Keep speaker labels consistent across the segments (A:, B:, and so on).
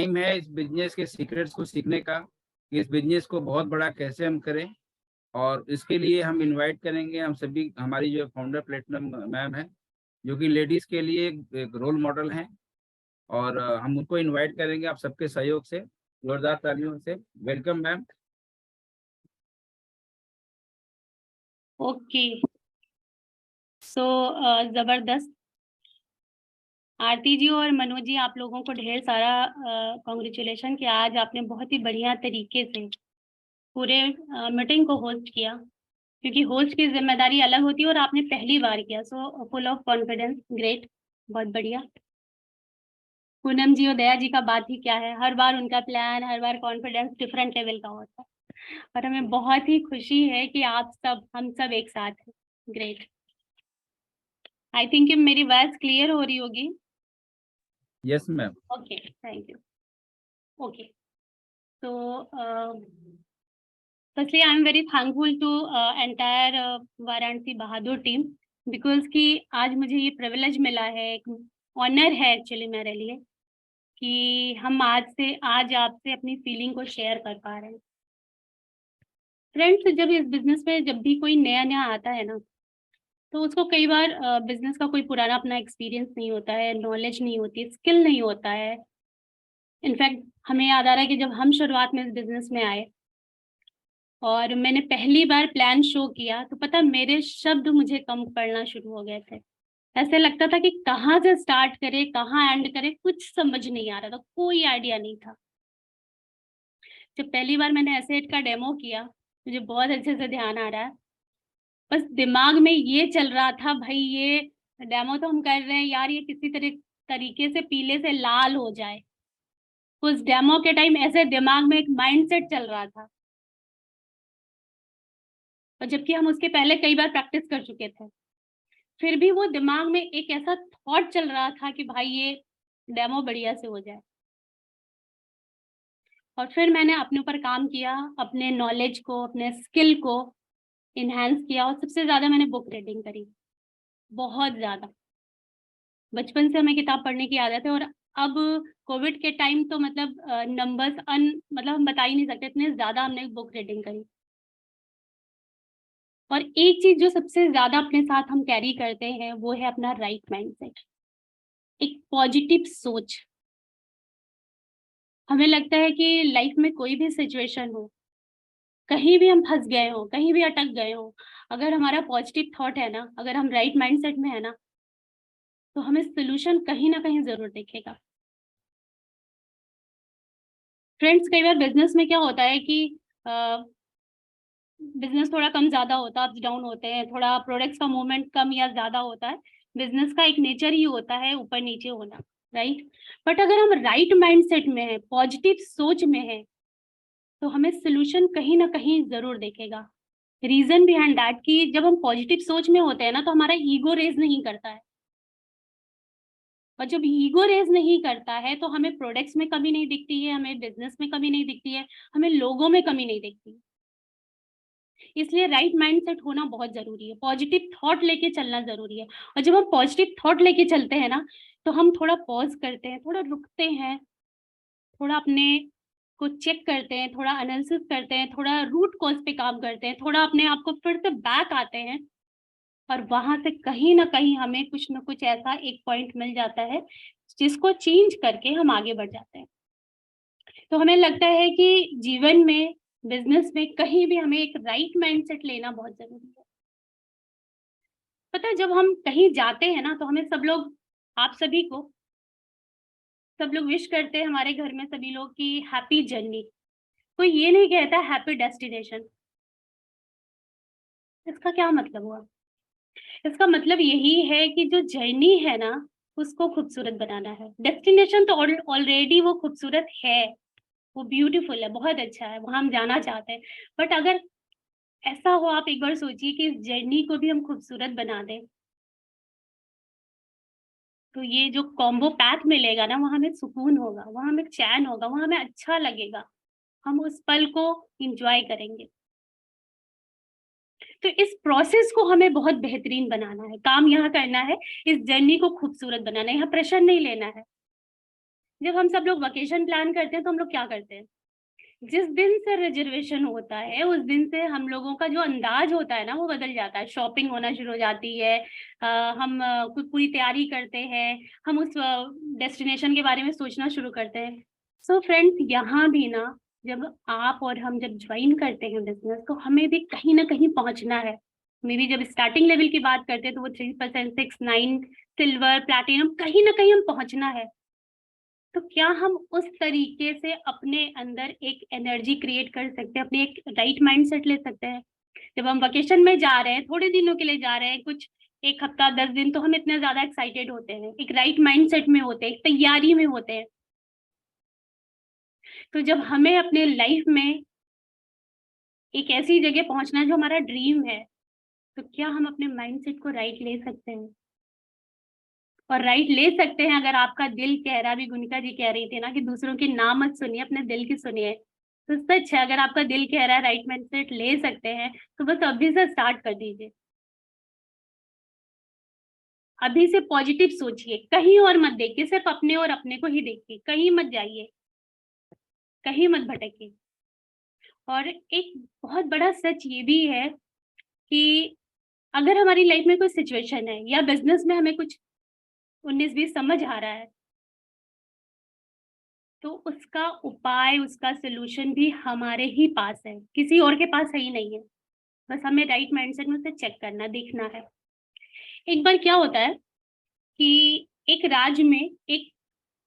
A: Time है इस business के सीक्रेट्स को सीखने का, कि इस बिजनेस को बहुत बड़ा कैसे हम करें। और इसके लिए हम इनवाइट करेंगे हम सभी, हमारी जो फाउंडर प्लेटिनम मैम है, जो कि लेडीज के लिए एक रोल मॉडल हैं। और हम उनको इनवाइट करेंगे आप सबके सहयोग से, जोरदार तालियों से वेलकम मैम।
B: ओके, सो जबरदस्त। आरती जी और मनोज जी, आप लोगों को ढेर सारा कॉन्ग्रेचुलेशन कि आज आपने बहुत ही बढ़िया तरीके से पूरे मीटिंग को होस्ट किया, क्योंकि होस्ट की जिम्मेदारी अलग होती है और आपने पहली बार किया। So full of confidence, great, बहुत बढ़िया। पूनम जी और दया जी का बात ही क्या है, हर बार उनका प्लान, हर बार कॉन्फिडेंस डिफरेंट लेवल का होता है, और हमें बहुत ही खुशी है कि आप सब, हम सब एक साथ हैं। ग्रेट। आई थिंक मेरी वॉइस क्लियर हो रही होगी।
A: Yes ma'am.
B: Okay, thank you. Okay, तो firstly I am very thankful to entire Varanasi Bahadur team, because कि आज मुझे ये प्रिविलेज मिला है, एक ऑनर है एक्चुअली मेरे लिए, कि हम आज आपसे अपनी फीलिंग को शेयर कर पा रहे हैं। फ्रेंड्स, जब इस बिजनेस में जब भी कोई नया नया आता है ना, तो उसको कई बार बिजनेस का कोई पुराना अपना एक्सपीरियंस नहीं होता है, नॉलेज नहीं होती, स्किल नहीं होता है। इनफैक्ट हमें याद आ रहा है कि जब हम शुरुआत में इस बिजनेस में आए और मैंने पहली बार प्लान शो किया, तो पता मेरे शब्द मुझे कम पड़ना शुरू हो गए थे। ऐसे लगता था कि कहाँ से स्टार्ट करे, कहाँ एंड करे, कुछ समझ नहीं आ रहा था, कोई आइडिया नहीं था। जब पहली बार मैंने एसेट का डेमो किया, मुझे बहुत अच्छे से ध्यान आ रहा है, बस दिमाग में ये चल रहा था, भाई ये डेमो तो हम कर रहे हैं यार, ये किसी तरीके से पीले से लाल हो जाए। उस डेमो के टाइम ऐसे दिमाग में एक माइंडसेट चल रहा था, और जबकि हम उसके पहले कई बार प्रैक्टिस कर चुके थे, फिर भी वो दिमाग में एक ऐसा थॉट चल रहा था कि भाई ये डेमो बढ़िया से हो जाए। और फिर मैंने अपने ऊपर काम किया, अपने नॉलेज को, अपने स्किल को इन्हांस किया, और सबसे ज्यादा मैंने बुक रीडिंग करी, बहुत ज्यादा। बचपन से हमें किताब पढ़ने की आदत है, और अब कोविड के टाइम तो मतलब नंबर्स मतलब हम बता ही नहीं सकते, इतने ज्यादा हमने बुक रीडिंग करी। और एक चीज जो सबसे ज्यादा अपने साथ हम कैरी करते हैं, वो है अपना राइट माइंडसेट, एक पॉजिटिव सोच। हमें लगता है कि लाइफ में कोई भी सिचुएशन हो, कहीं भी हम फंस गए हो, कहीं भी अटक गए हो, अगर हमारा पॉजिटिव थॉट है ना, अगर हम राइट माइंडसेट में है ना, तो हमें सोल्यूशन कहीं ना कहीं जरूर दिखेगा। फ्रेंड्स, कई बार बिजनेस में क्या होता है कि बिजनेस थोड़ा कम ज्यादा होता है, अप्स डाउन होते हैं, थोड़ा प्रोडक्ट्स का मूवमेंट कम या ज्यादा होता है। बिजनेस का एक नेचर ही होता है ऊपर नीचे होना, राइट। बट अगर हम राइट माइंडसेट में है, पॉजिटिव सोच में है, तो हमें सोल्यूशन कहीं ना कहीं जरूर देखेगा। रीजन बिहाइंड दैट कि जब हम पॉजिटिव सोच में होते हैं ना, तो हमारा ईगो रेज नहीं करता है, और जब ईगो रेज नहीं करता है तो हमें प्रोडक्ट्स में कमी नहीं दिखती है, हमें बिजनेस में कमी नहीं दिखती है, हमें लोगों में कमी नहीं दिखती। इसलिए राइट माइंडसेट होना बहुत जरूरी है, पॉजिटिव थॉट लेके चलना जरूरी है। और जब हम पॉजिटिव थॉट लेके चलते हैं ना, तो हम थोड़ा पॉज करते हैं, थोड़ा रुकते हैं, थोड़ा अपने को चेक करते हैं, थोड़ा एनालिसिस करते हैं, थोड़ा रूट कॉज पे काम करते हैं, थोड़ा अपने आप को फिर से बैक आते हैं, और वहां से कहीं ना कहीं हमें कुछ ना कुछ ऐसा एक पॉइंट मिल जाता है जिसको चेंज करके हम आगे बढ़ जाते हैं। तो हमें लगता है कि जीवन में, बिजनेस में, कहीं भी हमें एक राइट माइंडसेट लेना बहुत जरूरी है। पता है, जब हम कहीं जाते हैं ना, तो हमें सब लोग, आप सभी को, सब लोग विश करते हैं, हमारे घर में सभी लोग की हैप्पी जर्नी। कोई ये नहीं कहता हैप्पी डेस्टिनेशन। इसका क्या मतलब हुआ? इसका मतलब यही है कि जो जर्नी है ना, उसको खूबसूरत बनाना है। डेस्टिनेशन तो ऑलरेडी वो खूबसूरत है, वो ब्यूटीफुल है, बहुत अच्छा है, वहां हम जाना चाहते हैं। बट अगर ऐसा हो, आप एक बार सोचिए कि इस जर्नी को भी हम खूबसूरत बना दें, तो ये जो कॉम्बो पैक मिलेगा ना, वहां हमें सुकून होगा, वहां हमें चैन होगा, वहां हमें अच्छा लगेगा, हम उस पल को इंजॉय करेंगे। तो इस प्रोसेस को हमें बहुत बेहतरीन बनाना है, काम यहाँ करना है, इस जर्नी को खूबसूरत बनाना है, यहाँ प्रेशर नहीं लेना है। जब हम सब लोग वेकेशन प्लान करते हैं तो हम लोग क्या करते हैं, जिस दिन से रिजर्वेशन होता है उस दिन से हम लोगों का जो अंदाज होता है ना वो बदल जाता है, शॉपिंग होना शुरू हो जाती है, हम कुछ पूरी तैयारी करते हैं, हम उस डेस्टिनेशन के बारे में सोचना शुरू करते हैं। सो फ्रेंड्स, यहाँ भी ना जब आप और हम जब ज्वाइन करते हैं बिजनेस तो हमें भी कहीं ना कहीं पहुंचना है। मे भी जब स्टार्टिंग लेवल की बात करते हैं तो वो 3%, 6, 9, सिल्वर, प्लैटिनम, कहीं ना कहीं हम पहुंचना है। तो क्या हम उस तरीके से अपने अंदर एक एनर्जी क्रिएट कर सकते हैं, अपने एक राइट माइंडसेट ले सकते हैं। जब हम वेकेशन में जा रहे हैं, थोड़े दिनों के लिए जा रहे हैं, कुछ 1 हफ्ता 10 दिन, तो हम इतने ज्यादा एक्साइटेड होते हैं, एक राइट माइंडसेट में होते हैं, एक तैयारी में होते हैं। तो जब हमें अपने लाइफ में एक ऐसी जगह पहुंचना है जो हमारा ड्रीम है, तो क्या हम अपने माइंडसेट को राइट ले सकते हैं? और राइट ले सकते हैं अगर आपका दिल कह रहा, भी गुनिका जी कह रही थी ना कि दूसरों की ना मत सुनिए, अपने दिल की सुनिए। तो सच है, अगर आपका दिल कह रहा है राइट माइंडसेट ले सकते हैं तो बस अभी से स्टार्ट कर दीजिए। अभी से पॉजिटिव सोचिए, कहीं और मत देखिए, सिर्फ अपने और अपने को ही देखिए, कहीं मत जाइए, कहीं मत भटकिए। और एक बहुत बड़ा सच ये भी है कि अगर हमारी लाइफ में कोई सिचुएशन है या बिजनेस में हमें कुछ 19-20 समझ आ रहा है, तो उसका उपाय, उसका सलूशन भी हमारे ही पास है, किसी और के पास है ही नहीं है। बस हमें राइट माइंडसेट में उसे चेक करना, देखना है। एक बार क्या होता है कि एक राज्य में एक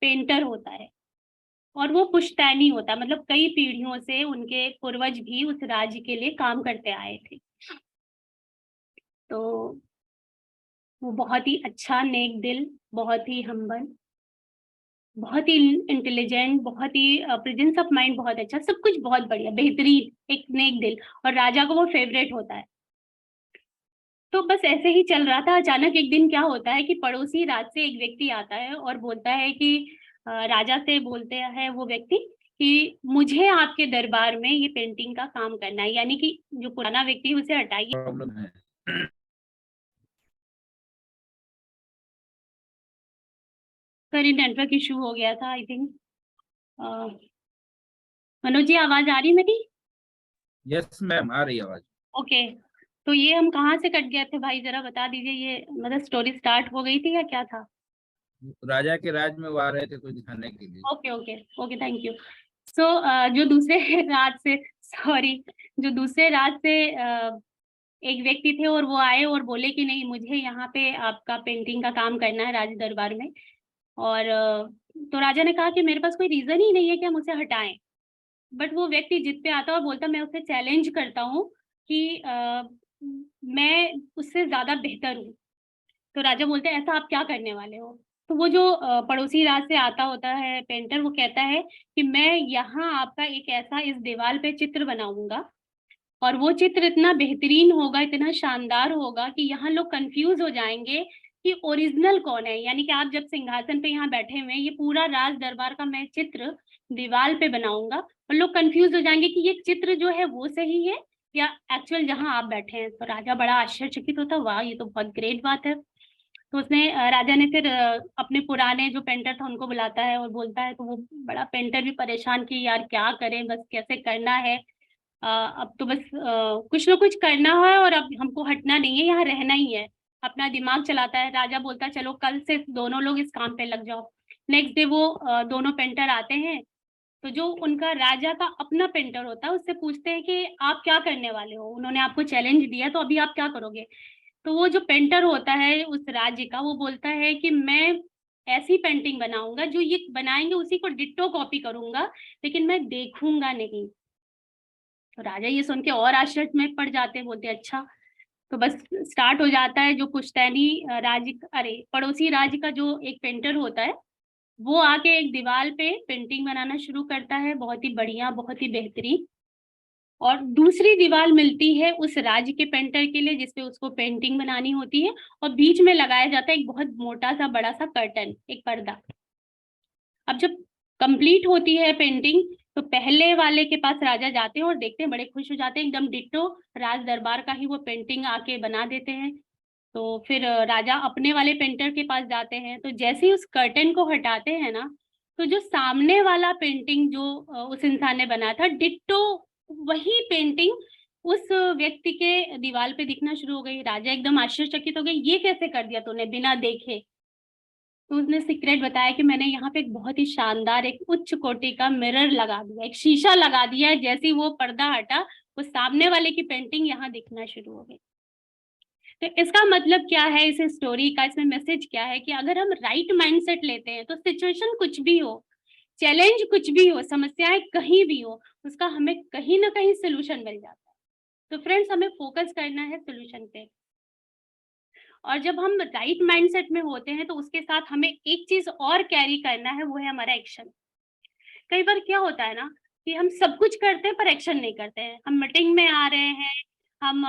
B: पेंटर होता है और वो पुश्तैनी होता है, मतलब कई पीढ़ियों से उनके पूर्वज भी उस राज्य के लिए काम करते आए थे। तो वो बहुत ही अच्छा, नेक दिल, बहुत ही हम्बल, बहुत ही इंटेलिजेंट, बहुत ही प्रेजेंस ऑफ माइंड बहुत अच्छा, सब कुछ बहुत बढ़िया, बेहतरीन, एक नेक दिल, और राजा को वो फेवरेट होता है। तो बस ऐसे ही चल रहा था, अचानक एक दिन क्या होता है कि पड़ोसी राज्य से एक व्यक्ति आता है और बोलता है कि राजा से बोलते हैं वो व्यक्ति कि मुझे आपके दरबार में ये पेंटिंग का काम करना है, यानी कि जो पुराना व्यक्ति है उसे हटाइए।
A: प्रॉब्लम है।
B: सर, नेटवर्क इशू हो गया था आई थिंक। मनोज जी, आवाज आ रही मेरी?
A: यस मैम, आ रही आवाज।
B: ओके। तो ये हम कहाँ से कट गए थे भाई, जरा बता दीजिए, ये मतलब स्टोरी स्टार्ट हो गई थी या क्या था?
A: राजा के राज में वो आ रहे थे कुछ दिखाने के लिए।
B: Okay okay okay, thank you. So जो दूसरे राज्य से, सॉरी, जो दूसरे राज्य से एक व्यक्ति थे और वो आए और बोले कि नहीं, मुझे यहाँ पे आपका पेंटिंग का काम करना है राज दरबार में। और तो राजा ने कहा कि मेरे पास कोई रीजन ही नहीं है कि हम उसे हटाएं। बट वो व्यक्ति जिद पे आता और बोलता, मैं उसे चैलेंज करता हूँ कि मैं उससे ज्यादा बेहतर हूँ। तो राजा बोलते हैं, ऐसा आप क्या करने वाले हो? तो वो जो पड़ोसी राज से आता होता है पेंटर, वो कहता है कि मैं यहाँ आपका एक ऐसा इस दीवार पे चित्र बनाऊंगा, और वो चित्र इतना बेहतरीन होगा, इतना शानदार होगा कि यहाँ लोग कंफ्यूज हो जाएंगे कि ओरिजिनल कौन है। यानी कि आप जब सिंहासन पे यहाँ बैठे हुए हैं, ये पूरा राज दरबार का मैं चित्र दीवार पे बनाऊंगा और लोग कंफ्यूज हो जाएंगे कि ये चित्र जो है वो सही है या एक्चुअल जहाँ आप बैठे हैं। तो राजा बड़ा आश्चर्यचकित होता, वाह, ये तो बहुत ग्रेट बात है। तो उसने राजा ने फिर अपने पुराने जो पेंटर था उनको बुलाता है और बोलता है, तो वो बड़ा पेंटर भी परेशान कि यार क्या करें, बस कैसे करना है। अब तो बस कुछ ना कुछ करना है और अब हमको हटना नहीं है, यहाँ रहना ही है। अपना दिमाग चलाता है। राजा बोलता है, चलो कल से दोनों लोग इस काम पे लग जाओ। नेक्स्ट डे वो दोनों पेंटर आते हैं। तो जो उनका राजा का अपना पेंटर होता है उससे पूछते हैं कि आप क्या करने वाले हो, उन्होंने आपको चैलेंज दिया तो अभी आप क्या करोगे? तो वो जो पेंटर होता है उस राज्य का, वो बोलता है कि मैं ऐसी पेंटिंग बनाऊंगा, जो ये बनाएंगे उसी को डिट्टो कॉपी करूंगा, लेकिन मैं देखूंगा नहीं। तो राजा ये सुन के और आश्चर्य में पड़ जाते हैं, बोलते अच्छा। तो बस स्टार्ट हो जाता है। जो पुश्तैनी राज्य, अरे पड़ोसी राज्य का जो एक पेंटर होता है, वो आके एक दीवार पे पेंटिंग बनाना शुरू करता है, बहुत ही बढ़िया, बहुत ही बेहतरीन। और दूसरी दीवार मिलती है उस राज्य के पेंटर के लिए जिसपे उसको पेंटिंग बनानी होती है, और बीच में लगाया जाता है एक बहुत मोटा सा बड़ा सा कर्टन, एक पर्दा। अब जब कंप्लीट होती है पेंटिंग, तो पहले वाले के पास राजा जाते हैं और देखते हैं, बड़े खुश हो जाते हैं, एकदम डिट्टो राज दरबार का ही वो पेंटिंग आके बना देते हैं। तो फिर राजा अपने वाले पेंटर के पास जाते हैं, तो जैसे ही उस कर्टन को हटाते हैं ना, तो जो सामने वाला पेंटिंग जो उस इंसान ने बनाया था, डिट्टो वही पेंटिंग उस व्यक्ति के दीवार पे दिखना शुरू हो गई। राजा एकदम आश्चर्यचकित हो गए, ये कैसे कर दिया तूने बिना देखे? तो उसने सीक्रेट बताया कि मैंने यहाँ पे एक बहुत ही शानदार, एक उच्च कोटि का मिरर लगा दिया, एक शीशा लगा दिया है। जैसे ही वो पर्दा हटा, वो सामने वाले की पेंटिंग यहाँ दिखना शुरू हो गई। तो इसका मतलब क्या है इस स्टोरी का, इसमें मैसेज क्या है कि अगर हम राइट माइंडसेट लेते हैं तो सिचुएशन कुछ भी हो, चैलेंज कुछ भी हो, समस्याएं कहीं भी हो, उसका हमें कहीं ना कहीं सोल्यूशन मिल जाता है। तो फ्रेंड्स, हमें फोकस करना है सोल्यूशन पे। और जब हम राइट माइंडसेट में होते हैं तो उसके साथ हमें एक चीज और कैरी करना है, वो है हमारा एक्शन। कई बार क्या होता है ना कि हम सब कुछ करते हैं पर एक्शन नहीं करते हैं। हम मीटिंग में आ रहे हैं, हम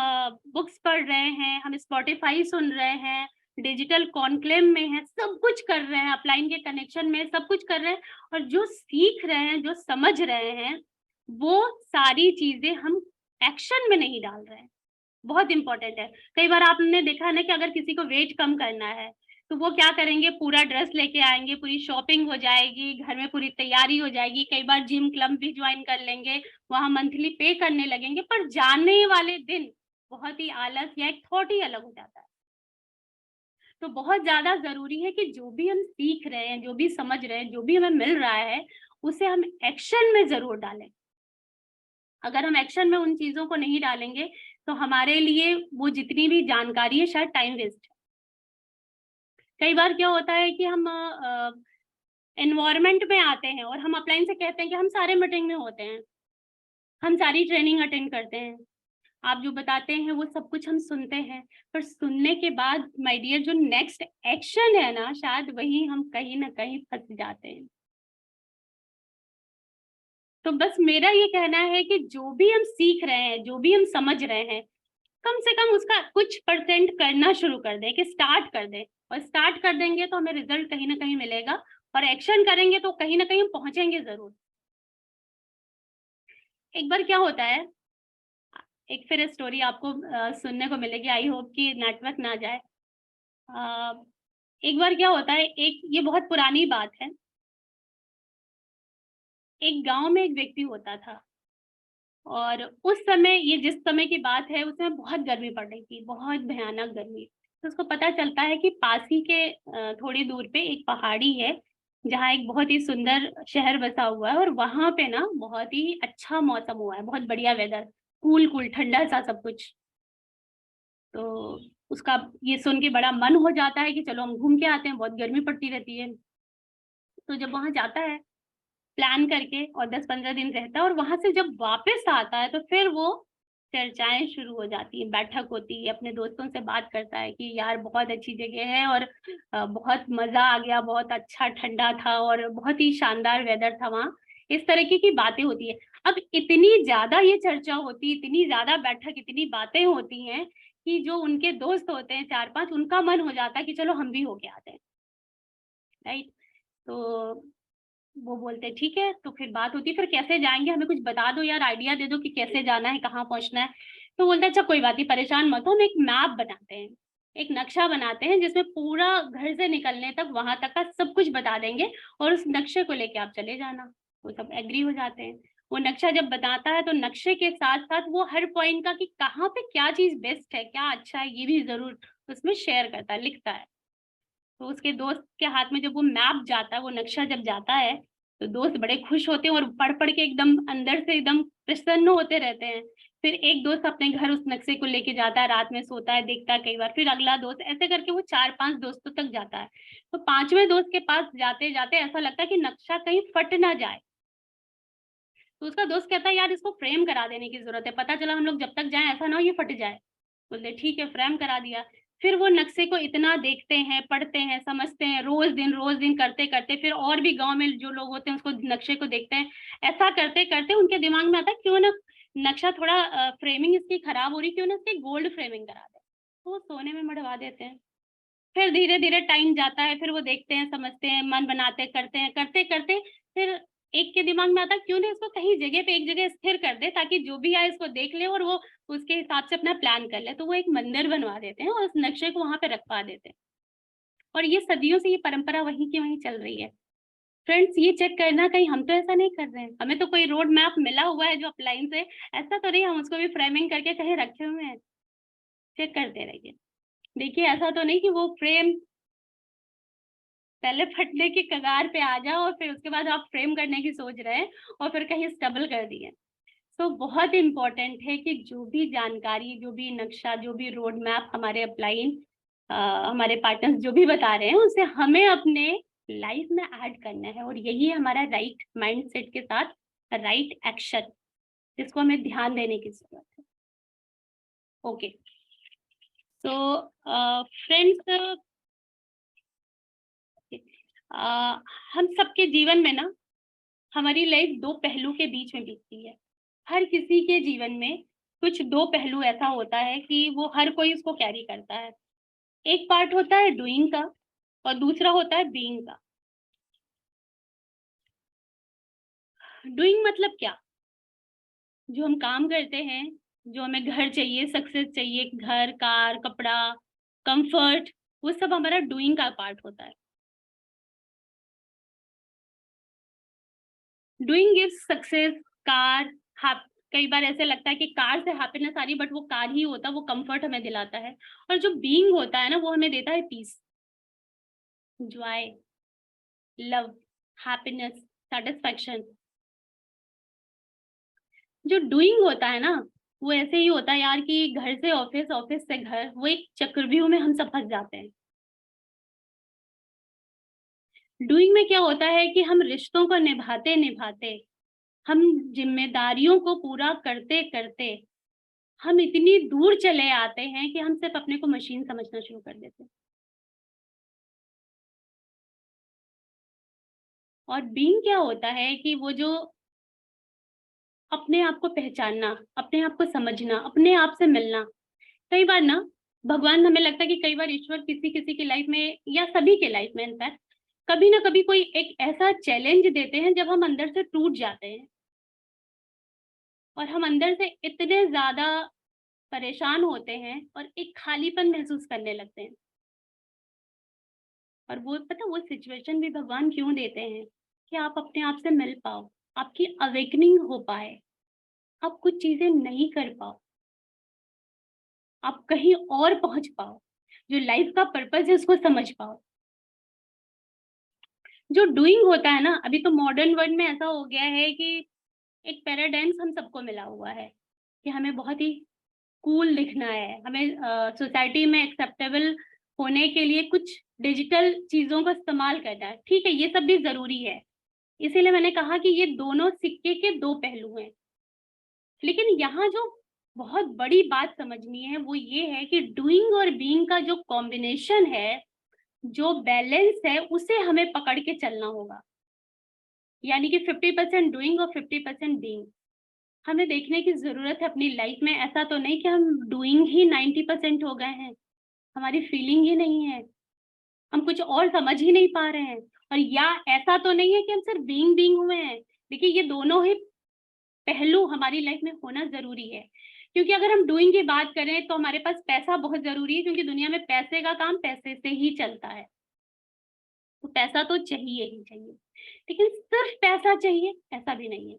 B: बुक्स पढ़ रहे हैं, हम स्पॉटिफाई सुन रहे हैं, डिजिटल कॉन्क्लेव में है, सब कुछ कर रहे हैं, अपलाइन के कनेक्शन में सब कुछ कर रहे हैं, और जो सीख रहे हैं, जो समझ रहे हैं, वो सारी चीजें हम एक्शन में नहीं डाल रहे हैं। बहुत इंपॉर्टेंट है। कई बार आपने देखा है ना कि अगर किसी को वेट कम करना है तो वो क्या करेंगे, पूरा ड्रेस लेके आएंगे, पूरी शॉपिंग हो जाएगी, घर में पूरी तैयारी हो जाएगी, कई बार जिम क्लब भी ज्वाइन कर लेंगे, वहां मंथली पे करने लगेंगे, पर जाने वाले दिन बहुत ही आलस या एक थॉट ही अलग हो जाता है। तो बहुत ज्यादा जरूरी है कि जो भी हम सीख रहे हैं, जो भी समझ रहे हैं, जो भी हमें मिल रहा है, उसे हम एक्शन में जरूर डालें। अगर हम एक्शन में उन चीजों को नहीं डालेंगे तो हमारे लिए वो जितनी भी जानकारी है शायद टाइम वेस्ट है। कई बार क्या होता है कि हम एनवायरमेंट में आते हैं और हम अपलाइन से कहते हैं कि हम सारे मीटिंग में होते हैं, हम सारी ट्रेनिंग अटेंड करते हैं, आप जो बताते हैं वो सब कुछ हम सुनते हैं, पर सुनने के बाद माय डियर जो नेक्स्ट एक्शन है ना, शायद वही हम कहीं ना कहीं फंस जाते हैं। तो बस मेरा ये कहना है कि जो भी हम सीख रहे हैं, जो भी हम समझ रहे हैं, कम से कम उसका कुछ परसेंट करना शुरू कर दें, कि स्टार्ट कर दें। और स्टार्ट कर देंगे तो हमें रिजल्ट कहीं ना कहीं मिलेगा, और एक्शन करेंगे तो कहीं ना कहीं हम पहुंचेंगे जरूर। एक बार क्या होता है, एक फिर स्टोरी आपको सुनने को मिलेगी, आई होप कि नेटवर्क ना जाए। एक बार क्या होता है, एक ये बहुत पुरानी बात है, एक गांव में एक व्यक्ति होता था, और उस समय, ये जिस समय की बात है, उसमें बहुत गर्मी पड़ रही थी, बहुत भयानक गर्मी। तो उसको पता चलता है कि पास ही के थोड़ी दूर पे एक पहाड़ी है जहाँ एक बहुत ही सुंदर शहर बसा हुआ है, और वहां पे ना बहुत ही अच्छा मौसम हुआ है, बहुत बढ़िया वेदर, कूल कूल ठंडा सा सब कुछ। तो उसका ये सुन के बड़ा मन हो जाता है कि चलो हम घूम के आते हैं, बहुत गर्मी पड़ती रहती है। तो जब वहां जाता है प्लान करके, और 10-15 दिन रहता है, और वहां से जब वापस आता है तो फिर वो चर्चाएं शुरू हो जाती है, बैठक होती है, अपने दोस्तों से बात करता है कि यार बहुत अच्छी जगह है, और बहुत मजा आ गया, बहुत अच्छा ठंडा था, और बहुत ही शानदार वेदर था वहाँ। इस तरीके की बातें होती है। अब इतनी ज्यादा ये चर्चा होती है, इतनी ज्यादा बैठक, इतनी बातें होती हैं कि जो उनके दोस्त होते हैं 4-5, उनका मन हो जाता है कि चलो हम भी होके आते हैं, राइट। तो वो बोलते हैं ठीक है। तो फिर बात होती है, फिर कैसे जाएंगे, हमें कुछ बता दो यार, आइडिया दे दो कि कैसे जाना है, कहाँ पहुंचना है। तो बोलते हैं अच्छा कोई बात नहीं, परेशान मत हो, हम एक मैप बनाते हैं, एक नक्शा बनाते हैं, जिसमें पूरा घर से निकलने तक वहां तक का सब कुछ बता देंगे, और उस नक्शे को लेके आप चले जाना। वो सब एग्री हो जाते हैं। वो नक्शा जब बताता है तो नक्शे के साथ साथ वो हर पॉइंट का कि कहाँ पे क्या चीज बेस्ट है, क्या अच्छा है, ये भी जरूर उसमें शेयर करता है, लिखता है। तो उसके दोस्त के हाथ में जब वो मैप जाता है, वो नक्शा जब जाता है, तो दोस्त बड़े खुश होते हैं, और पढ़ पढ़ के एकदम अंदर से एकदम प्रसन्न होते रहते हैं। फिर एक दोस्त अपने घर उस नक्शे को लेके जाता है, रात में सोता है, देखता है कई बार, फिर अगला दोस्त, ऐसे करके वो 4-5 दोस्तों तक जाता है। तो 5वें दोस्त के पास जाते जाते ऐसा लगता है कि नक्शा कहीं फट ना जाए। तो उसका दोस्त कहता है यार इसको फ्रेम करा देने की जरूरत है, पता चला हम लोग जब तक जाए ऐसा ना हो ये फट जाए। बोलते ठीक है, फ्रेम करा दिया। फिर वो नक्शे को इतना देखते हैं, पढ़ते हैं, समझते हैं, रोज दिन करते करते, फिर और भी गांव में जो लोग होते हैं उसको नक्शे को देखते हैं। ऐसा करते करते उनके दिमाग में आता है क्यों ना नक्शा थोड़ा फ्रेमिंग इसकी खराब हो रही, क्यों ना इसकी गोल्ड फ्रेमिंग करा दे। तो वो सोने में मढ़वा देते हैं। फिर धीरे धीरे टाइम जाता है, फिर वो देखते हैं, समझते हैं, मन बनाते, करते हैं, करते करते फिर एक के दिमाग में आता है क्यों नहीं इसको कहीं जगह पे एक जगह स्थिर कर दे, ताकि जो भी आए इसको देख ले और वो उसके हिसाब से अपना प्लान कर ले। तो वो एक मंदिर बनवा देते हैं और उस नक्शे को वहां पे रखवा देते हैं। और ये सदियों से ये परंपरा वहीं की वहीं चल रही है। फ्रेंड्स ये चेक करना, कहीं हम तो ऐसा नहीं कर रहे हैं, हमें तो कोई रोड मैप मिला हुआ है जो अप्लायंस है, ऐसा तो नहीं हम उसको भी फ्रेमिंग करके कहीं रखे हुए हैं। चेक करते रहिए, देखिए ऐसा तो नहीं कि वो फ्रेम पहले फटने की कगार पे आ जाओ और फिर उसके बाद आप फ्रेम करने की सोच रहे हैं और फिर कहीं स्टबल कर दिए। तो बहुत इंपॉर्टेंट है कि जो भी जानकारी, जो भी नक्शा, जो भी रोड मैप हमारे अप्लाइन हमारे पार्टनर्स जो भी बता रहे हैं उसे हमें अपने लाइफ में ऐड करना है, और यही हमारा राइट माइंडसेट के साथ राइट एक्शन, जिसको हमें ध्यान देने की जरूरत है। ओके, तो फ्रेंड्स हम सबके जीवन में ना हमारी लाइफ दो पहलू के बीच में बीतती है। हर किसी के जीवन में कुछ दो पहलू ऐसा होता है कि वो हर कोई उसको कैरी करता है। एक पार्ट होता है डूइंग का और दूसरा होता है बीइंग का। डूइंग मतलब क्या? जो हम काम करते हैं, जो हमें घर चाहिए, सक्सेस चाहिए, घर, कार, कपड़ा, कंफर्ट, वो सब हमारा डूइंग का पार्ट होता है। डूइंग गिव्स सक्सेस, कार, कई बार ऐसे लगता है कि कार से हैप्पीनेस आ रही, बट वो कार ही होता है, वो कंफर्ट हमें दिलाता है। और जो बीइंग होता है ना, वो हमें देता है peace, joy, love, happiness, satisfaction. जो डूइंग होता है ना, वो ऐसे ही होता है यार कि घर से ऑफिस, ऑफिस से घर, वो एक चक्रव्यूह में हम सब फंस जाते हैं। डूइंग में क्या होता है कि हम रिश्तों को निभाते निभाते, हम जिम्मेदारियों को पूरा करते करते, हम इतनी दूर चले आते हैं कि हम सिर्फ अपने को मशीन समझना शुरू कर देते हैं। और बीइंग क्या होता है कि वो जो अपने आप को पहचानना, अपने आप को समझना, अपने आप से मिलना। कई बार ना भगवान, हमें लगता है कि कई बार ईश्वर किसी किसी की लाइफ में या सभी के लाइफ में इनफैक्ट कभी ना कभी कोई एक ऐसा चैलेंज देते हैं जब हम अंदर से टूट जाते हैं और हम अंदर से इतने ज्यादा परेशान होते हैं और एक खालीपन महसूस करने लगते हैं। और वो पता, वो सिचुएशन भी भगवान क्यों देते हैं कि आप अपने आप से मिल पाओ, आपकी अवेकनिंग हो पाए, आप कुछ चीजें नहीं कर पाओ, आप कहीं और पहुंच पाओ, जो लाइफ का पर्पस है उसको समझ पाओ। जो डूइंग होता है ना, अभी तो मॉडर्न वर्ल्ड में ऐसा हो गया है कि एक पैराडाइम्स हम सबको मिला हुआ है कि हमें बहुत ही कूल दिखना है, हमें सोसाइटी में एक्सेप्टेबल होने के लिए कुछ डिजिटल चीजों का इस्तेमाल करना है। ठीक है, ये सब भी जरूरी है, इसीलिए मैंने कहा कि ये दोनों सिक्के के दो पहलू हैं। लेकिन यहाँ जो बहुत बड़ी बात समझनी है वो ये है कि डूइंग और बीइंग का जो कॉम्बिनेशन है, जो बैलेंस है, उसे हमें पकड़ के चलना होगा। यानी कि 50% डूइंग और 50% बीइंग हमें देखने की जरूरत है अपनी लाइफ में। ऐसा तो नहीं कि हम डूइंग ही 90% हो गए हैं, हमारी फीलिंग ही नहीं है, हम कुछ और समझ ही नहीं पा रहे हैं। और या ऐसा तो नहीं है कि हम सिर्फ बीइंग बीइंग हुए हैं। देखिए, ये दोनों ही पहलू हमारी लाइफ में होना जरूरी है। क्योंकि अगर हम डूइंग की बात करें तो हमारे पास पैसा बहुत जरूरी है, क्योंकि दुनिया में पैसे का काम पैसे से ही चलता है। तो पैसा तो चाहिए ही चाहिए, लेकिन सिर्फ पैसा चाहिए ऐसा भी नहीं है।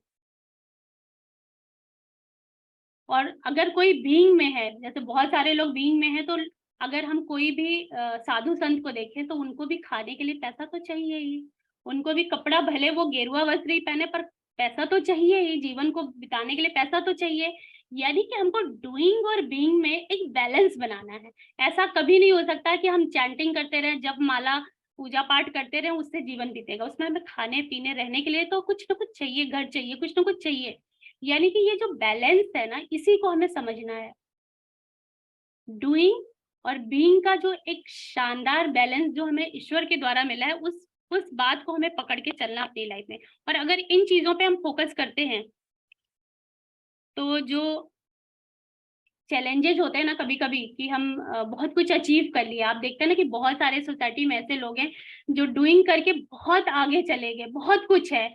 B: और अगर कोई बीइंग में है, जैसे बहुत सारे लोग बीइंग में हैं, तो अगर हम कोई भी साधु संत को देखें तो उनको भी खाने के लिए पैसा तो चाहिए ही, उनको भी कपड़ा, भले वो गेरुआ वस्त्र ही पहने, पर पैसा तो चाहिए ही, जीवन को बिताने के लिए पैसा तो चाहिए। यानी कि हमको डूइंग और बीइंग में एक बैलेंस बनाना है। ऐसा कभी नहीं हो सकता कि हम चैंटिंग करते रहें, जब माला, पूजा पाठ करते रहें, उससे जीवन बीतेगा। उसमें हमें खाने पीने रहने के लिए तो कुछ ना कुछ चाहिए, घर चाहिए, कुछ ना कुछ चाहिए। यानी कि ये जो बैलेंस है ना, इसी को हमें समझना है। डूइंग और बीइंग का जो एक शानदार बैलेंस जो हमें ईश्वर के द्वारा मिला है, उस बात को हमें पकड़ के चलना अपनी लाइफ में। और अगर इन चीजों पे हम फोकस करते हैं तो जो चैलेंजेस होते हैं ना कभी कभी कि हम बहुत कुछ अचीव कर लिया, आप देखते हैं ना कि बहुत सारे सोसाइटी में ऐसे लोग हैं जो डूइंग करके बहुत आगे चले गए, बहुत कुछ है,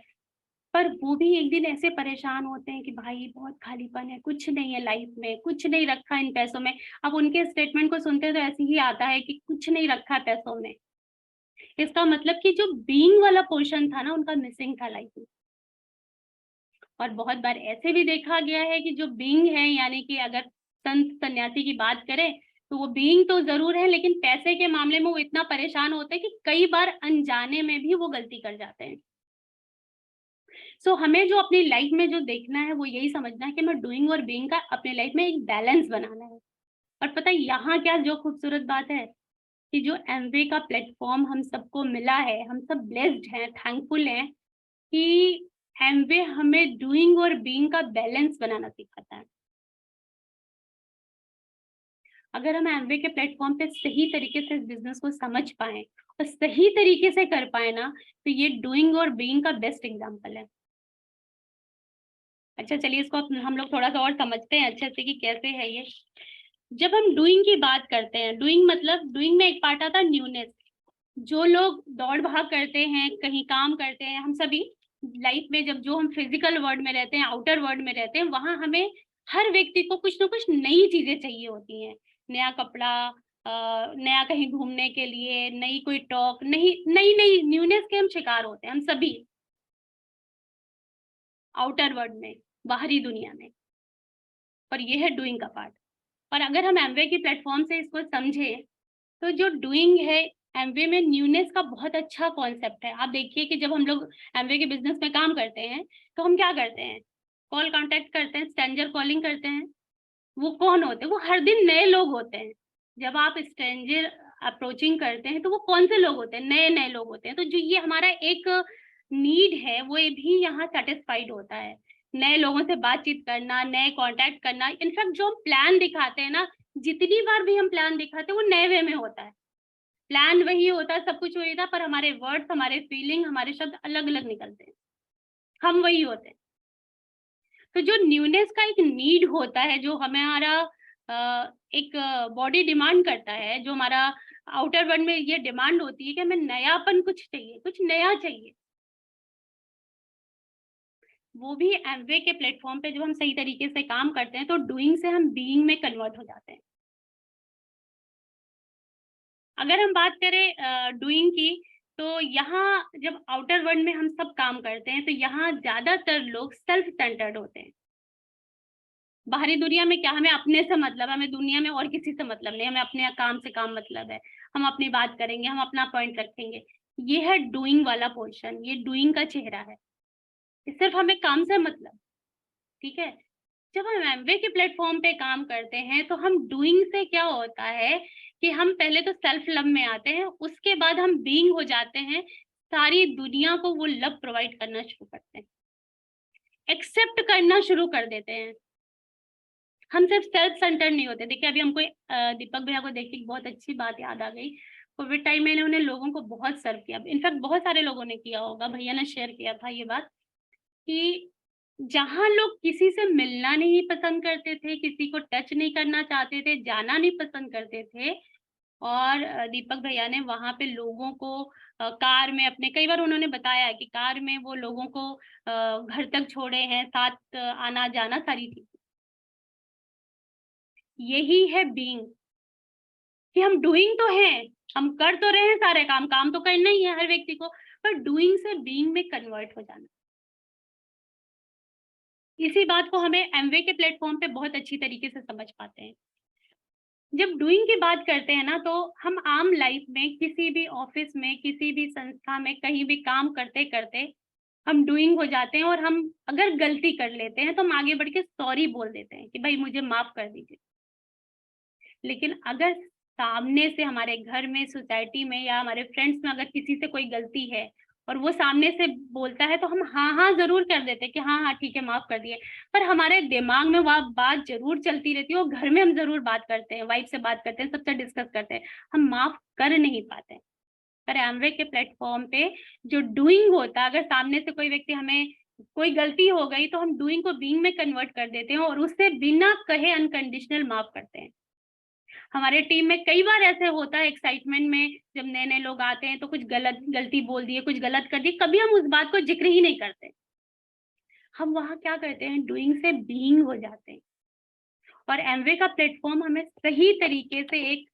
B: पर वो भी एक दिन ऐसे परेशान होते हैं कि भाई बहुत खालीपन है, कुछ नहीं है लाइफ में, कुछ नहीं रखा इन पैसों में। अब उनके स्टेटमेंट को सुनते तो ऐसे ही आता है कि कुछ नहीं रखा है पैसों में। इसका मतलब कि जो बीइंग वाला पोर्शन था ना उनका मिसिंग था लाइफ में। और बहुत बार ऐसे भी देखा गया है कि जो बीइंग है, यानी कि अगर संत सन्यासी की बात करें तो वो बीइंग तो जरूर है, लेकिन पैसे के मामले में वो इतना परेशान होते हैं कि कई बार अनजाने में भी वो गलती कर जाते हैं। सो हमें जो अपनी लाइफ में जो देखना है वो यही समझना है कि मैं डूइंग और बीइंग का अपने लाइफ में एक बैलेंस बनाना है। और पता है यहाँ क्या जो खूबसूरत बात है कि जो एमवे का प्लेटफॉर्म हम सबको मिला है, हम सब ब्लेस्ड हैं, थैंकफुल हैं कि एमवे हमें डूइंग और बीइंग का बैलेंस बनाना सिखाता है। अगर हम एमवे के प्लेटफॉर्म पे सही तरीके से इस बिजनेस को समझ पाए और सही तरीके से कर पाए ना, तो ये डूइंग और बीइंग का बेस्ट एग्जांपल है। अच्छा चलिए इसको हम लोग थोड़ा सा और समझते हैं अच्छे से कि कैसे है ये। जब हम डूइंग की बात करते हैं, डूइंग मतलब डूइंग में एक पार्ट आता है न्यूनेस। जो लोग दौड़ भाग करते हैं, कहीं काम करते हैं, हम सभी लाइफ में जब जो हम फिजिकल वर्ल्ड में रहते हैं, आउटर वर्ल्ड में रहते हैं, वहां हमें हर व्यक्ति को कुछ ना कुछ नई चीजें चाहिए होती हैं। नया कपड़ा, नया कहीं घूमने के लिए, नई कोई टॉक, नई नई नई न्यूनेस के हम शिकार होते हैं, हम सभी आउटर वर्ल्ड में, बाहरी दुनिया में। और ये है डूइंग का पार्ट। और अगर हम एमवे की प्लेटफॉर्म से इसको समझे तो जो डूइंग है एमवे में न्यूनेस का बहुत अच्छा कॉन्सेप्ट है। आप देखिए कि जब हम लोग एमवे के बिजनेस में काम करते हैं तो हम क्या करते हैं, कॉल कांटेक्ट करते हैं, स्ट्रेंजर कॉलिंग करते हैं। वो कौन होते हैं? वो हर दिन नए लोग होते हैं। जब आप स्ट्रेंजर अप्रोचिंग करते हैं तो वो कौन से लोग होते हैं? नए नए लोग होते हैं। तो जो ये हमारा एक नीड है वो भी यहाँ सेटिस्फाइड होता है। नए लोगों से बातचीत करना, नए कांटेक्ट करना। इनफैक्ट जो हम प्लान दिखाते हैं ना, जितनी बार भी हम प्लान दिखाते हैं वो नए वे में होता है। प्लान वही होता है, सब कुछ वही था, पर हमारे वर्ड्स, हमारे फीलिंग, हमारे शब्द अलग अलग निकलते हैं। हम वही होते हैं। तो जो न्यूनेस का एक नीड होता है, जो हमारा एक बॉडी डिमांड करता है, जो हमारा आउटर वर्ल्ड में ये डिमांड होती है कि हमें नयापन कुछ चाहिए, कुछ नया चाहिए, वो भी एमवे के प्लेटफॉर्म पे जब हम सही तरीके से काम करते हैं तो डूइंग से हम बीइंग में कन्वर्ट हो जाते हैं। अगर हम बात करें डूइंग की, तो यहाँ जब आउटर वर्ल्ड में हम सब काम करते हैं तो यहाँ ज्यादातर लोग सेल्फ सेंटर्ड होते हैं। बाहरी दुनिया में क्या, हमें अपने से मतलब है, हमें दुनिया में और किसी से मतलब नहीं, हमें अपने काम से काम मतलब है। हम अपनी बात करेंगे, हम अपना पॉइंट रखेंगे। ये है डूइंग वाला पोर्शन, ये डूइंग का चेहरा है। सिर्फ हमें काम से मतलब, ठीक है। जब हम एमवे के प्लेटफॉर्म पे काम करते हैं तो हम डूइंग से क्या होता है कि हम पहले तो सेल्फ लव में आते हैं, उसके बाद हम बीइंग हो जाते हैं। सारी दुनिया को वो लव प्रोवाइड करना शुरू करते हैं, एक्सेप्ट करना शुरू कर देते हैं। हम सिर्फ सेल्फ सेंटर नहीं होते। देखिए अभी हमको दीपक भैया को देख के बहुत अच्छी बात याद आ गई। कोविड टाइम में इन्होंने लोगों को बहुत सर्व किया, इनफैक्ट बहुत सारे लोगों ने किया होगा, भैया ने शेयर किया था ये बात कि जहाँ लोग किसी से मिलना नहीं पसंद करते थे, किसी को टच नहीं करना चाहते थे, जाना नहीं पसंद करते थे, और दीपक भैया ने वहां पे लोगों को कार में अपने, कई बार उन्होंने बताया कि कार में वो लोगों को घर तक छोड़े हैं, साथ आना जाना सारी थी। यही है बीइंग, कि हम डूइंग तो हैं, हम कर तो रहे हैं सारे काम, काम तो करना ही है हर व्यक्ति को, पर डूइंग से बीइंग में कन्वर्ट हो जाना। इसी बात को हमें एमवे के प्लेटफॉर्म पे बहुत अच्छी तरीके से समझ पाते हैं। जब डूइंग की बात करते हैं ना, तो हम आम लाइफ में किसी भी ऑफिस में, किसी भी संस्था में, कहीं भी काम करते करते हम डूइंग हो जाते हैं, और हम अगर गलती कर लेते हैं तो हम आगे बढ़ के सॉरी बोल देते हैं कि भाई मुझे माफ कर दीजिए। लेकिन अगर सामने से हमारे घर में, सोसाइटी में या हमारे फ्रेंड्स में अगर किसी से कोई गलती है और वो सामने से बोलता है तो हम हाँ हाँ जरूर कर देते हैं कि हाँ हाँ ठीक है माफ कर दिए, पर हमारे दिमाग में वह बात जरूर चलती रहती है, और घर में हम जरूर बात करते हैं, वाइफ से बात करते हैं, सबसे डिस्कस करते हैं, हम माफ कर नहीं पाते। पर एमवे के प्लेटफॉर्म पे जो डूइंग होता है, अगर सामने से कोई व्यक्ति, हमें कोई गलती हो गई तो हम डूइंग को बीइंग में कन्वर्ट कर देते हैं और उससे बिना कहे अनकंडीशनल माफ करते हैं। हमारे टीम में कई बार ऐसे होता है, एक्साइटमेंट में जब नए नए लोग आते हैं तो कुछ गलती बोल दिए, कुछ गलत कर दिए, कभी हम उस बात को जिक्र ही नहीं करते। हम वहां क्या करते हैं, डूइंग से बीइंग हो जाते हैं। और एमवे का प्लेटफॉर्म हमें सही तरीके से एक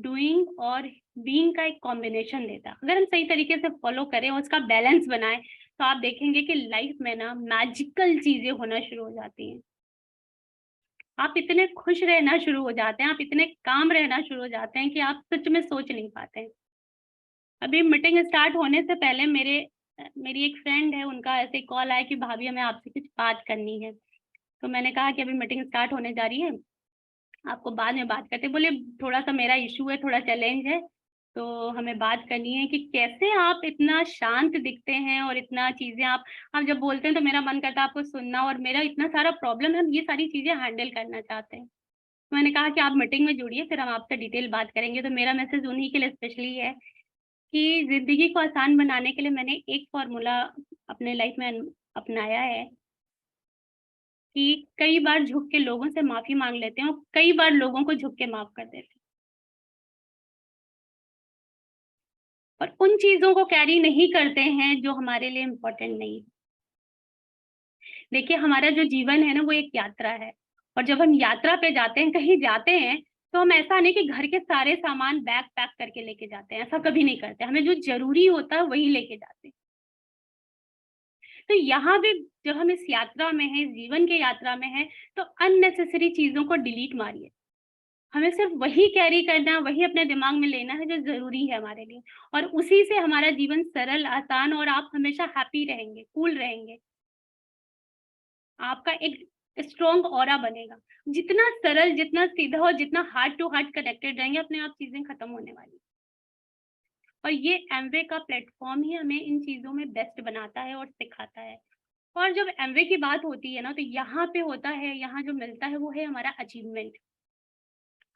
B: डूइंग और बीइंग का एक कॉम्बिनेशन देता है। अगर हम सही तरीके से फॉलो करें और उसका बैलेंस बनाएं तो आप देखेंगे कि लाइफ में ना मैजिकल चीजें होना शुरू हो जाती हैं। आप इतने खुश रहना शुरू हो जाते हैं, आप इतने काम रहना शुरू हो जाते हैं कि आप सच में सोच नहीं पाते हैं। अभी मीटिंग स्टार्ट होने से पहले मेरी एक फ्रेंड है, उनका ऐसे कॉल आया कि भाभी हमें आपसे कुछ बात करनी है। तो मैंने कहा कि अभी मीटिंग स्टार्ट होने जा रही है, आपको बाद में बात करते हैं। बोले थोड़ा सा मेरा इशू है, थोड़ा चैलेंज है, तो हमें बात करनी है कि कैसे आप इतना शांत दिखते हैं और इतना चीजें आप जब बोलते हैं तो मेरा मन करता है आपको सुनना, और मेरा इतना सारा प्रॉब्लम है, हम ये सारी चीजें हैंडल करना चाहते हैं। तो मैंने कहा कि आप मीटिंग में जुड़िए, फिर हम आपसे डिटेल बात करेंगे। तो मेरा मैसेज उन्हीं के लिए स्पेशली है कि जिंदगी को आसान बनाने के लिए मैंने एक फॉर्मूला अपने लाइफ में अपनाया है कि कई बार झुक के लोगों से माफी मांग लेते हैं और कई बार लोगों को झुक के माफ कर देते हैं, और उन चीजों को कैरी नहीं करते हैं जो हमारे लिए इम्पोर्टेंट नहीं है। देखिए, हमारा जो जीवन है ना वो एक यात्रा है, और जब हम यात्रा पे जाते हैं, कहीं जाते हैं, तो हम ऐसा नहीं कि घर के सारे सामान बैग पैक करके लेके जाते हैं, ऐसा कभी नहीं करते। हमें जो जरूरी होता है वही लेके जाते हैं। तो यहाँ भी जब हम इस यात्रा में हैं, इस जीवन के यात्रा में हैं, तो अननेसेसरी चीजों को डिलीट मारिए। हमें सिर्फ वही कैरी करना है, वही अपने दिमाग में लेना है जो जरूरी है हमारे लिए, और उसी से हमारा जीवन सरल, आसान, और आप हमेशा हैप्पी रहेंगे, कूल रहेंगे। आपका एक स्ट्रॉन्ग ऑरा बनेगा। जितना सरल, जितना सीधा और जितना हार्ट टू हार्ट कनेक्टेड रहेंगे, अपने आप चीजें खत्म होने वाली। और ये एमवे का प्लेटफॉर्म ही हमें इन चीजों में बेस्ट बनाता है और सिखाता है। और जब एमवे की बात होती है ना, तो यहाँ पे होता है, यहाँ जो मिलता है वो है हमारा अचीवमेंट।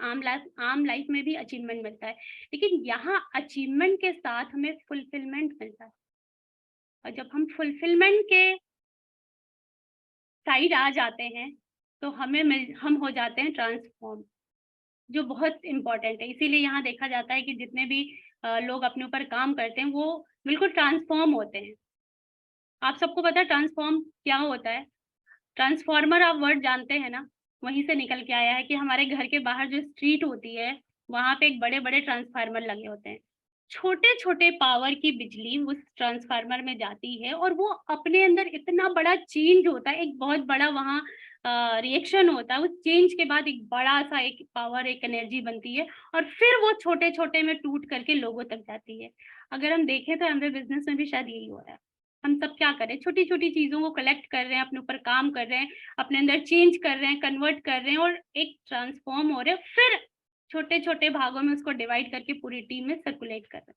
B: आम लाइफ में भी अचीवमेंट मिलता है, लेकिन यहाँ अचीवमेंट के साथ हमें फुलफिलमेंट मिलता है। और जब हम फुलफिलमेंट के साइड आ जाते हैं तो हम हो जाते हैं ट्रांसफॉर्म, जो बहुत इंपॉर्टेंट है। इसीलिए यहाँ देखा जाता है कि जितने भी लोग अपने ऊपर काम करते हैं वो बिल्कुल ट्रांसफॉर्म होते हैं। आप सबको पता है ट्रांसफॉर्म क्या होता है? ट्रांसफॉर्मर आप वर्ड जानते हैं ना, वहीं से निकल के आया है कि हमारे घर के बाहर जो स्ट्रीट होती है वहां पे एक बड़े बड़े ट्रांसफार्मर लगे होते हैं। छोटे छोटे पावर की बिजली उस ट्रांसफार्मर में जाती है, और वो अपने अंदर इतना बड़ा चेंज होता है, एक बहुत बड़ा वहाँ रिएक्शन होता है। उस चेंज के बाद एक बड़ा सा एक पावर, एक एनर्जी बनती है, और फिर वो छोटे छोटे में टूट करके लोगों तक जाती है। अगर हम देखें तो एमवे बिजनेस में भी शायद यही हो रहा है। हम सब क्या कर रहे हैं, छोटी छोटी चीजों को कलेक्ट कर रहे हैं, अपने ऊपर काम कर रहे हैं, अपने अंदर चेंज कर रहे हैं, कन्वर्ट कर रहे हैं, और एक ट्रांसफॉर्म हो रहे हैं, फिर छोटे छोटे भागों में उसको डिवाइड करके पूरी टीम में सर्कुलेट कर रहे हैं।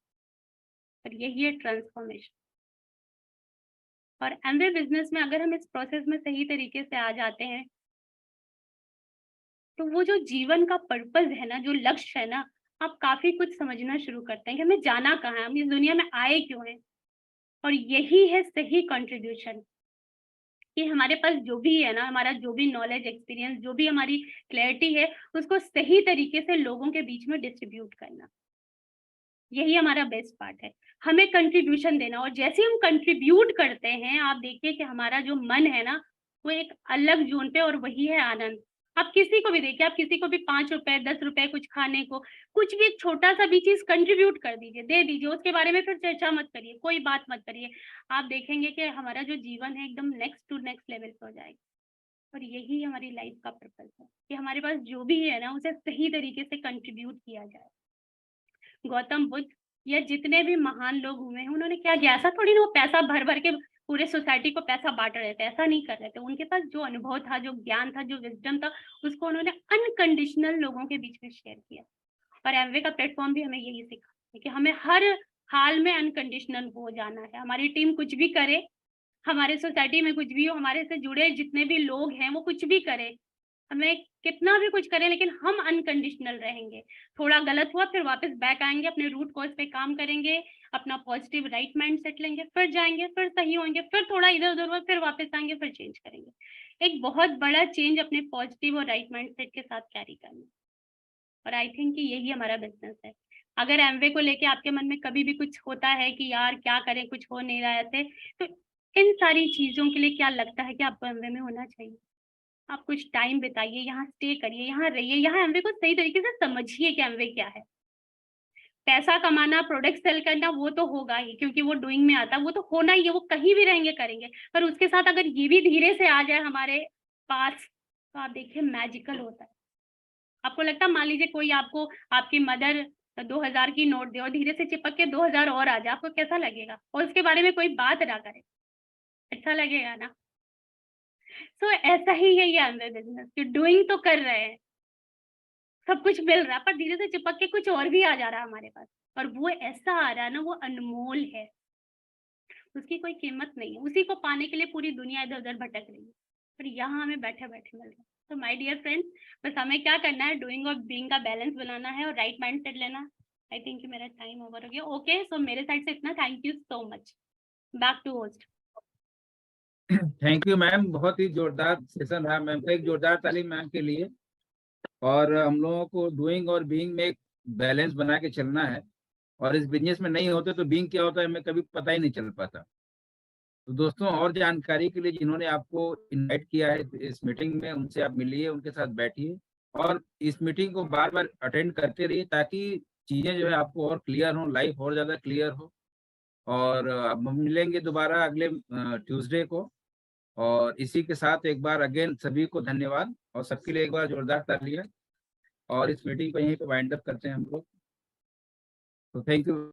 B: और यही है ट्रांसफॉर्मेशन। और एमवे बिजनेस में अगर हम इस प्रोसेस में सही तरीके से आ जाते हैं, तो वो जो जीवन का पर्पस है ना, जो लक्ष्य है ना, आप काफी कुछ समझना शुरू करते हैं कि हमें जाना कहाँ है, हम इस दुनिया में आए क्यों हैं। और यही है सही कंट्रीब्यूशन, कि हमारे पास जो भी है ना, हमारा जो भी नॉलेज, एक्सपीरियंस, जो भी हमारी क्लैरिटी है, उसको सही तरीके से लोगों के बीच में डिस्ट्रीब्यूट करना। यही हमारा बेस्ट पार्ट है, हमें कंट्रीब्यूशन देना। और जैसे हम कंट्रीब्यूट करते हैं, आप देखिए कि हमारा जो मन है ना, वो एक अलग जोन पे, और वही है आनंद। आप किसी को भी देखिए, आप किसी को भी 5 रुपए, 10 रुपए कुछ खाने को, कुछ भी छोटा सा भी चीज कंट्रीब्यूट कर दीजिए, दे दीजिए, उसके बारे में फिर चर्चा मत करिए, कोई बात मत करिए। आप देखेंगे कि हमारा जो जीवन है एकदम नेक्स्ट टू नेक्स्ट लेवल पे हो जाएगा। और यही हमारी लाइफ का पर्पस है कि हमारे पास जो भी है ना, उसे सही तरीके से कंट्रीब्यूट किया जाए। गौतम बुद्ध या जितने भी महान लोग हुए हैं, उन्होंने क्या किया? ऐसा थोड़ी ना वो पैसा भर भर के पूरे सोसाइटी को पैसा बांट रहे थे, ऐसा नहीं कर रहे थे। उनके पास जो अनुभव था, जो ज्ञान था, जो विजडम था, उसको उन्होंने अनकंडीशनल लोगों के बीच में शेयर किया। और एमवे का प्लेटफॉर्म भी हमें यही सिखाता है कि हमें हर हाल में अनकंडीशनल हो जाना है। हमारी टीम कुछ भी करे, हमारे सोसाइटी में कुछ भी हो, हमारे से जुड़े जितने भी लोग हैं वो कुछ भी करे, हमें कितना भी कुछ करें, लेकिन हम अनकंडीशनल रहेंगे। थोड़ा गलत हुआ फिर वापस बैक आएंगे, अपने रूट कॉज पे काम करेंगे, अपना पॉजिटिव राइट माइंड सेट लेंगे, फिर जाएंगे, फिर सही होंगे, फिर थोड़ा इधर उधर हुआ, फिर वापस आएंगे, फिर चेंज करेंगे। एक बहुत बड़ा चेंज अपने पॉजिटिव और राइट माइंड सेट के साथ कैरी करना। और आई थिंक कि यही हमारा बिजनेस है। अगर एमवे को लेके आपके मन में कभी भी कुछ होता है कि यार क्या करें, कुछ हो नहीं रहा है ऐसे, तो इन सारी चीजों के लिए क्या लगता है कि आपको एमवे में होना चाहिए? आप कुछ टाइम बिताइए, यहाँ स्टे करिए, यहाँ रहिए, यहाँ एमवे को सही तरीके से समझिए कि एमवे क्या है। पैसा कमाना, प्रोडक्ट सेल करना, वो तो होगा ही क्योंकि वो डूइंग में आता है, वो तो होना ही है, वो कहीं भी रहेंगे करेंगे। पर उसके साथ अगर ये भी धीरे से आ जाए हमारे पास तो आप देखिए मैजिकल होता है। आपको लगता है मान लीजिए कोई आपको, आपकी मदर 2000 की नोट दे और धीरे से चिपक के 2000 और आ जाए, आपको कैसा लगेगा? और उसके बारे में कोई बात ना करे, अच्छा लगेगा ना? सो ऐसा ही है ये अंदर बिजनेस कि डूइंग तो कर रहे हैं, सब कुछ मिल रहा है, पर धीरे से चिपक के कुछ और भी आ जा रहा है हमारे पास, और वो ऐसा आ रहा है ना, वो अनमोल है, उसकी कोई कीमत नहीं है। उसी को पाने के लिए पूरी दुनिया इधर उधर भटक रही है, पर यहाँ हमें बैठे बैठे मिल रहा है। तो माय डियर फ्रेंड्स, बस हमें क्या करना है, डूइंग और बीइंग का बैलेंस बनाना है और राइट माइंडसेट लेना। आई थिंक मेरा टाइम ओवर हो गया। ओके, सो मेरे साइड से इतना, thank you so much. Back to host.
A: Thank you ma'am, बहुत ही जोरदार सेशन रहा मैम का, एक जोरदार तालीम मैम के लिए। और हम लोगों को डूइंग और बीइंग में एक बैलेंस बना के चलना है, और इस बिजनेस में नहीं होते तो बीइंग क्या होता है हमें कभी पता ही नहीं चल पाता। तो दोस्तों, और जानकारी के लिए जिन्होंने आपको इनवाइट किया है इस मीटिंग में, उनसे आप मिलिए, उनके साथ बैठिए और इस मीटिंग को बार बार अटेंड करते रहिए, ताकि चीजें जो है आपको और क्लियर हो, लाइफ और ज्यादा क्लियर हो। और अब हम मिलेंगे दोबारा अगले ट्यूसडे को। और इसी के साथ एक बार अगेन सभी को धन्यवाद, और सबके लिए एक बार जोरदार तालियां। और इस मीटिंग को यहीं पे वाइंड अप करते हैं हम लोग। तो थैंक यू।